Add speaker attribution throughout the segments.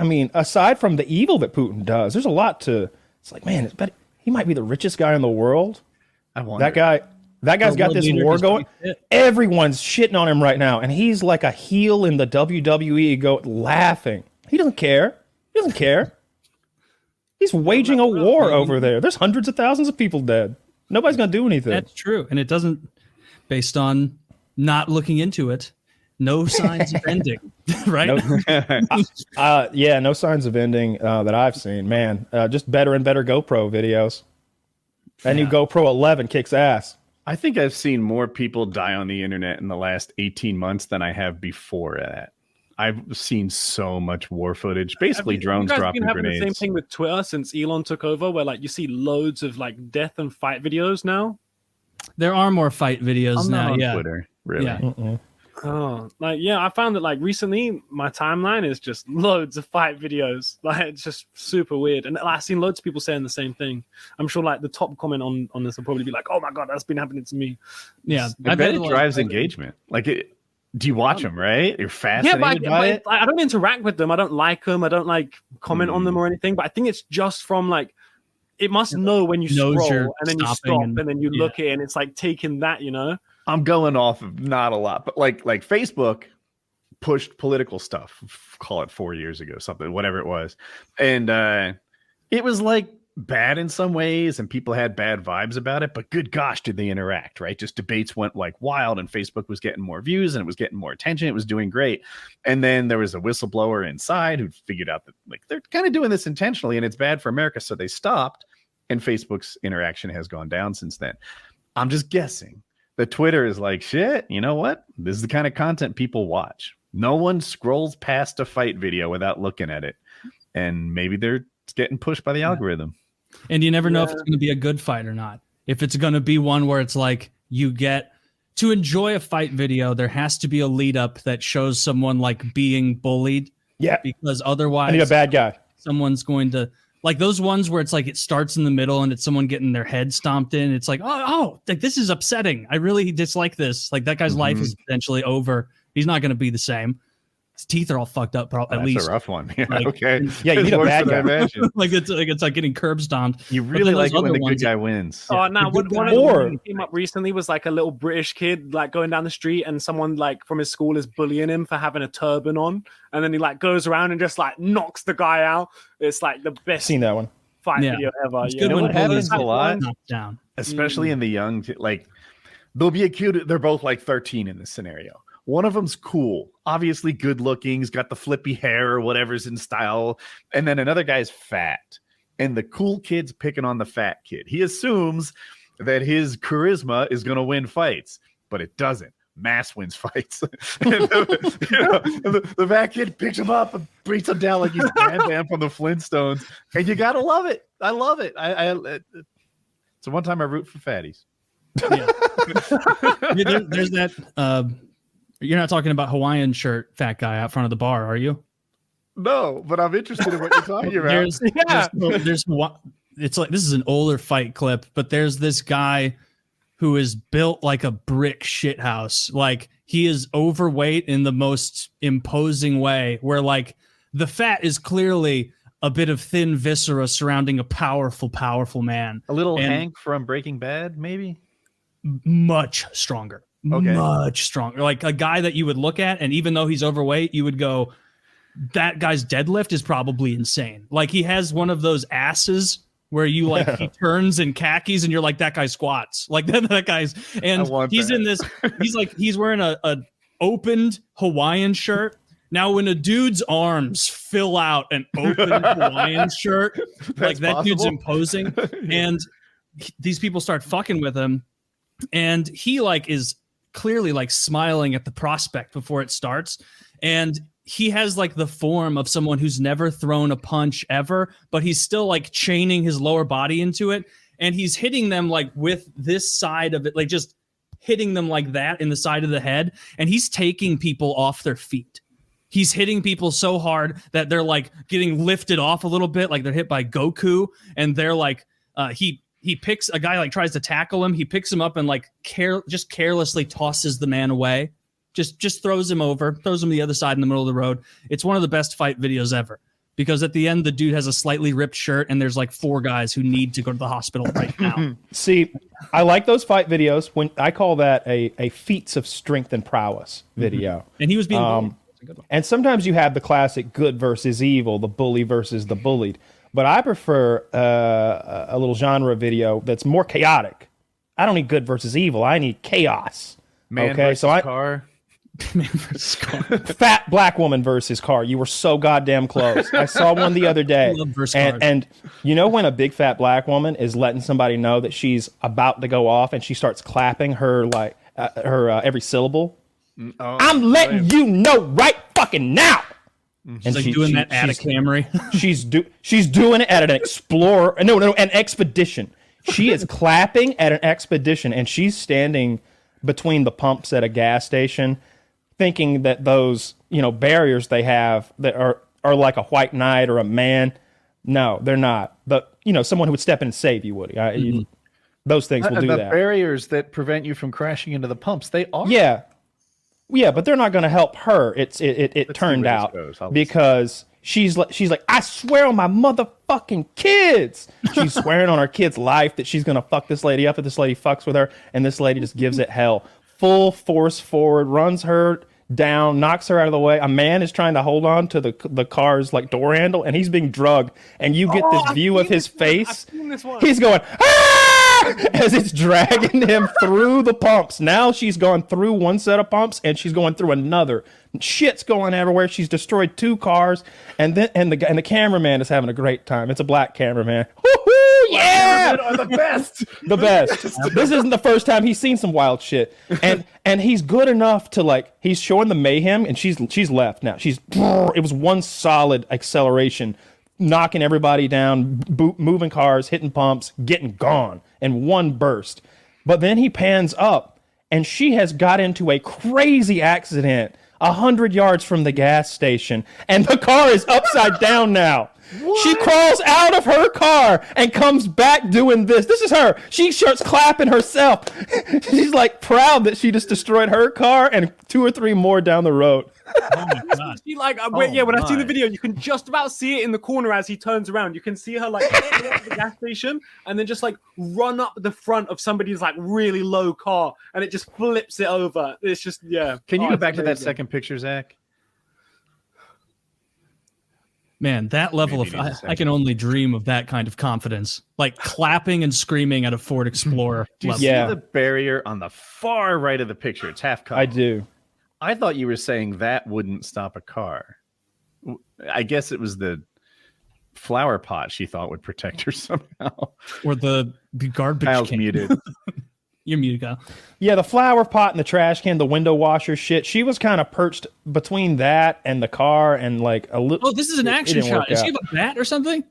Speaker 1: mean, aside from the evil that Putin does, there's a lot to. It's like, man, he might be the richest guy in the world.
Speaker 2: I wonder.
Speaker 1: That guy's got this war going. Everyone's shitting on him right now, and he's like a heel in the WWE, laughing. He doesn't care. He's waging a war over there. There's hundreds of thousands of people dead. Nobody's gonna do anything.
Speaker 3: That's true, and it doesn't. Based on not looking into it, no signs of ending. Right?
Speaker 1: No signs of ending that I've seen. Man, just better and better GoPro videos. That new GoPro 11 kicks ass.
Speaker 2: I think I've seen more people die on the internet in the last 18 months than I have before that. I've seen so much war footage, basically drones dropping grenades.
Speaker 4: Been having the same thing with Twitter since Elon took over, where like you see loads of like death and fight videos now.
Speaker 3: There are more fight videos now.
Speaker 2: On Twitter, really.
Speaker 3: Yeah.
Speaker 4: Oh, I found that like recently my timeline is just loads of fight videos. Like it's just super weird, and I've seen loads of people saying the same thing. I'm sure like the top comment on this will probably be like, "Oh my god, that's been happening to me."
Speaker 3: Yeah,
Speaker 2: I bet it drives engagement. Like, do you watch them? Right, you're fascinated by it.
Speaker 4: I don't interact with them. I don't like them. I don't like comment on them or anything. But I think it's just from like it must know when you scroll and then you stop and then you look at it, and it's like taking that, you know.
Speaker 2: I'm going off of not a lot, but like Facebook pushed political stuff, call it 4 years ago, something, whatever it was. And it was like bad in some ways and people had bad vibes about it, but good gosh, did they interact, right? Just debates went like wild and Facebook was getting more views and it was getting more attention. It was doing great. And then there was a whistleblower inside who figured out that like they're kind of doing this intentionally and it's bad for America. So they stopped and Facebook's interaction has gone down since then. I'm just guessing. The Twitter is like, shit, you know what? This is the kind of content people watch. No one scrolls past a fight video without looking at it. And maybe they're getting pushed by the algorithm.
Speaker 3: And you never know if it's going to be a good fight or not. If it's going to be one where it's like you get to enjoy a fight video, there has to be a lead up that shows someone like being bullied.
Speaker 1: Yeah.
Speaker 3: Because otherwise,
Speaker 1: I need a bad guy.
Speaker 3: Someone's going to. Like those ones where it's like it starts in the middle and it's someone getting their head stomped in. It's like, oh, like this is upsetting. I really dislike this. Like that guy's life is potentially over. He's not going to be the same. His teeth are all fucked up. At least
Speaker 2: that's a rough one. Yeah,
Speaker 3: like,
Speaker 2: okay.
Speaker 1: Yeah, you need a bad guy.
Speaker 3: like it's like getting curb stomped.
Speaker 2: You really like it when the good guy wins.
Speaker 4: Oh, no. One of them came up recently was like a little British kid like going down the street and someone like from his school is bullying him for having a turban on. And then he like goes around and just like knocks the guy out. It's like the best
Speaker 1: seen that one.
Speaker 4: Fight video ever.
Speaker 3: It's good when
Speaker 2: it happens a lot,
Speaker 3: down.
Speaker 2: Especially in the young, like there'll be a kid. They're both like 13 in this scenario. One of them's cool, obviously good looking. He's got the flippy hair or whatever's in style. And then another guy's fat. And the cool kid's picking on the fat kid. He assumes that his charisma is going to win fights, but it doesn't. Mass wins fights. The fat kid picks him up and beats him down like he's Bam Bam from the Flintstones. And you got to love it. I love it. So one time I root for fatties.
Speaker 3: Yeah. There's that... You're not talking about Hawaiian shirt fat guy out front of the bar, are you?
Speaker 2: No, but I'm interested in what you're talking about.
Speaker 3: There's it's like this is an older fight clip, but there's this guy who is built like a brick shithouse. Like he is overweight in the most imposing way, where like the fat is clearly a bit of thin viscera surrounding a powerful man.
Speaker 2: A little Hank from Breaking Bad, maybe?
Speaker 3: Much stronger. Okay. Much stronger. Like a guy that you would look at, and even though he's overweight, you would go, that guy's deadlift is probably insane. Like he has one of those asses where you like he turns in khakis and you're like, that guy squats. Like that guy's, and he's in this, he's wearing a opened Hawaiian shirt. Now, when a dude's arms fill out an open Hawaiian shirt, like that dude's imposing, and these people start fucking with him, and he like is clearly like smiling at the prospect before it starts, and he has like the form of someone who's never thrown a punch ever, but he's still like chaining his lower body into it, and he's hitting them like with this side of it, like just hitting them like that in the side of the head, and he's taking people off their feet. He's hitting people so hard that they're like getting lifted off a little bit, like they're hit by Goku, and they're like he picks a guy, like tries to tackle him. He picks him up and like just carelessly tosses the man away. Just throws him over, throws him to the other side in the middle of the road. It's one of the best fight videos ever. because at the end the dude has a slightly ripped shirt and there's like 4 guys who need to go to the hospital right now.
Speaker 1: See, I like those fight videos. When I call that a feats of strength and prowess video.
Speaker 3: And he was being bullied. That's a good one.
Speaker 1: And sometimes you have the classic good versus evil, the bully versus the bullied. But I prefer a little genre video that's more chaotic. I don't need good versus evil. I need chaos.
Speaker 2: Man versus car.
Speaker 3: Man versus car.
Speaker 1: Fat black woman versus car. You were so goddamn close. I saw one the other day.
Speaker 3: Love versus cars.
Speaker 1: And you know when a big fat black woman is letting somebody know that she's about to go off and she starts clapping her like every syllable? I'm letting you know right fucking now.
Speaker 3: She's like doing that at a Camry.
Speaker 1: She's doing it at an explorer. No, an expedition. She is clapping at an expedition, and she's standing between the pumps at a gas station, thinking that those barriers they have that are like a white knight or a man. No, they're not. But someone who would step in and save you, Woody. Those things will do
Speaker 2: the
Speaker 1: that.
Speaker 2: barriers that prevent you from crashing into the pumps, they are.
Speaker 1: Yeah, but they're not going to help her. It turned out because she's like, I swear on my motherfucking kids. She's swearing on her kid's life that she's going to fuck this lady up if this lady fucks with her, and this lady just gives it hell. Full force forward, runs her down, knocks her out of the way. A man is trying to hold on to the car's like door handle, and he's being drugged, and you get this view of his face. He's going, ah! As it's dragging him through the pumps. Now she's gone through one set of pumps and she's going through another. Shit's going everywhere. She's destroyed 2 cars, and the cameraman is having a great time. It's a black cameraman. Woohoo! Yeah,
Speaker 2: are the best.
Speaker 1: The best. This isn't the first time he's seen some wild shit, and he's good enough to he's showing the mayhem, and she's left now. It was one solid acceleration, knocking everybody down, moving cars, hitting pumps, getting gone in one burst. But then he pans up, and she has got into a crazy accident 100 yards from the gas station, and the car is upside down now. What? She crawls out of her car and comes back doing this. This is her. She starts clapping herself. She's like proud that she just destroyed her car and 2 or 3 more down the road.
Speaker 3: Oh my god!
Speaker 4: She when I see the video, you can just about see it in the corner as he turns around. You can see her like at the gas station and then just like run up the front of somebody's like really low car, and it just flips it over. It's just
Speaker 2: Can you go back to that second picture, Zach?
Speaker 3: Man, that level I can only dream of that kind of confidence, like clapping and screaming at a Ford Explorer.
Speaker 2: Do you see the barrier on the far right of the picture? It's half covered.
Speaker 1: I do.
Speaker 2: I thought you were saying that wouldn't stop a car. I guess it was the flower pot she thought would protect her somehow.
Speaker 3: Or the garbage
Speaker 2: Kyle's
Speaker 3: can.
Speaker 2: muted.
Speaker 3: You're muted, Kyle.
Speaker 1: Yeah, the flower pot and the trash can, the window washer shit. She was kind of perched between that and the car and like a little.
Speaker 3: Oh, this is an action shot. Does she have a bat or something?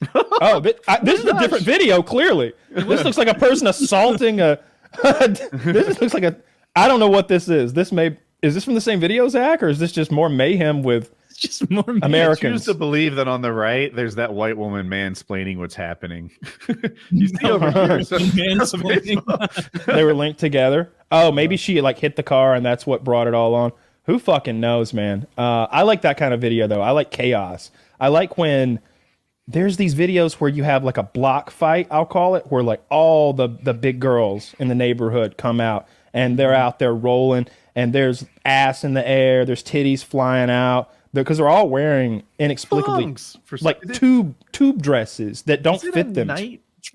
Speaker 1: This is a different video, clearly. This looks like a person assaulting a. This looks like a. I don't know what this is. Is this from the same video, Zach, or is this just more mayhem with
Speaker 3: just more
Speaker 1: Americans?
Speaker 2: I choose to believe that on the right, there's that white woman mansplaining what's happening. You see over here,
Speaker 3: mansplaining.
Speaker 1: They were linked together. Oh, maybe she like hit the car and that's what brought it all on. Who fucking knows, man? I like that kind of video though. I like chaos. I like when there's these videos where you have like a block fight, I'll call it, where like all the big girls in the neighborhood come out and they're out there rolling. And there's ass in the air, there's titties flying out, because they're all wearing inexplicably like tube dresses that don't fit them.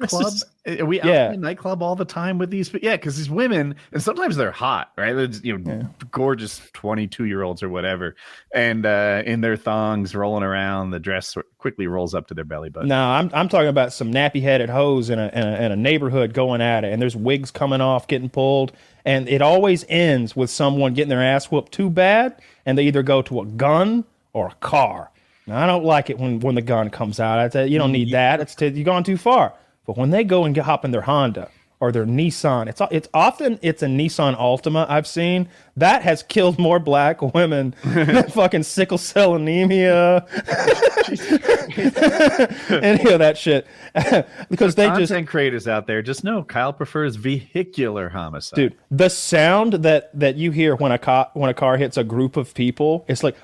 Speaker 2: Club? Are we out in a nightclub all the time with these? Yeah, because these women, and sometimes they're hot, right? They're gorgeous 22-year-olds or whatever, and in their thongs rolling around, the dress quickly rolls up to their belly button.
Speaker 1: No, I'm talking about some nappy-headed hoes in a neighborhood going at it, and there's wigs coming off, getting pulled, and it always ends with someone getting their ass whooped too bad, and they either go to a gun or a car. Now, I don't like it when the gun comes out. I say you don't need that. You've gone too far. But when they go and hop in their Honda or their Nissan, it's often a Nissan Altima I've seen that has killed more black women than fucking sickle cell anemia, any of that shit. Because they
Speaker 2: content creators out there just know Kyle prefers vehicular homicide.
Speaker 1: Dude, the sound that you hear when a car hits a group of people, it's like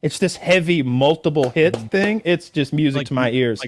Speaker 1: It's this heavy multiple hit thing. It's just music
Speaker 3: Like-
Speaker 1: to my ears.
Speaker 3: like